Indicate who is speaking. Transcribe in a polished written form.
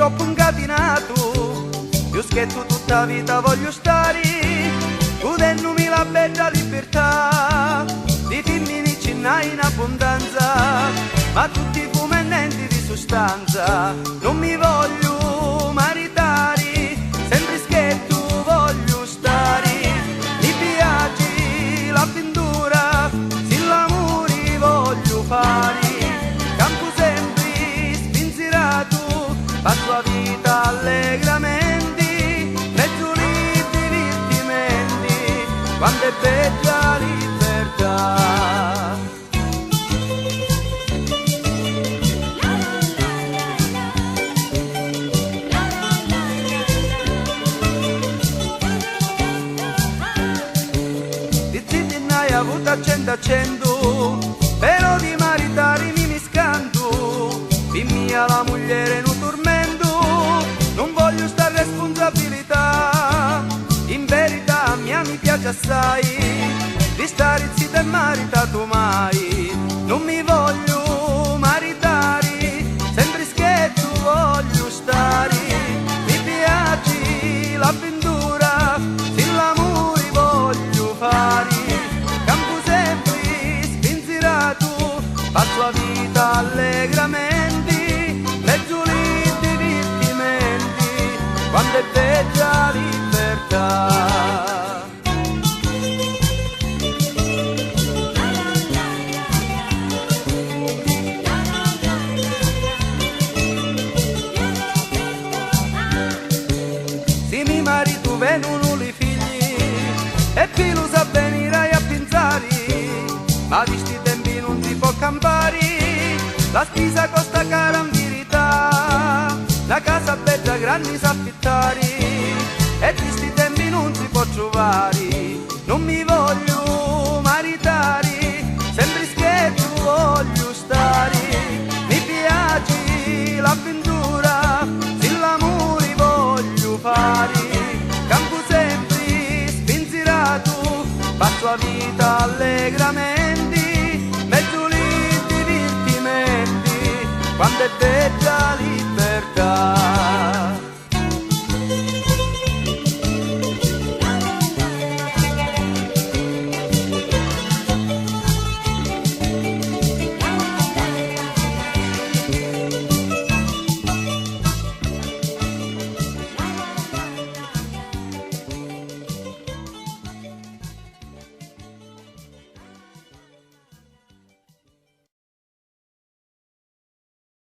Speaker 1: troppo incatinato, più che tu tutta vita voglio stare, godendomi la bella libertà, di figli vicinai in abbondanza, ma tutti fumanenti di sostanza, non mi voglio maritare, sempre scherzo voglio stare, mi piace l'avventura, se l'amore voglio fare, campo sempre spinzerato, passo la vita allegramente, mezzo di divertimenti, quando è bella libertà. Avuto a cento, però di maritare mi miscanto, di mia la moglie non tormento, non voglio sta responsabilità, in verità mi piace assai, di stare zitto e maritato mai, non mi voglio maritare, sempre scherzo voglio stare, mi piace l'avventura, se l'amore voglio fare, passo la vita allegramente, mezzo di divertimenti, quando è bella libertà. Se mi marito vengono i figli, e più lo sa venirai a pensare, ma di sti tempi non si può campare, la spesa costa cara in verità, la casa bella grande sa affittare, e di sti tempi non si può trovare, non mi voglio maritare, sempre scherzo voglio stare, mi piace l'avventura, se l'amore voglio fare, campo sempre spinzerato, passo la vita allegramente, mezzo di divertimenti, quando è bella libertà.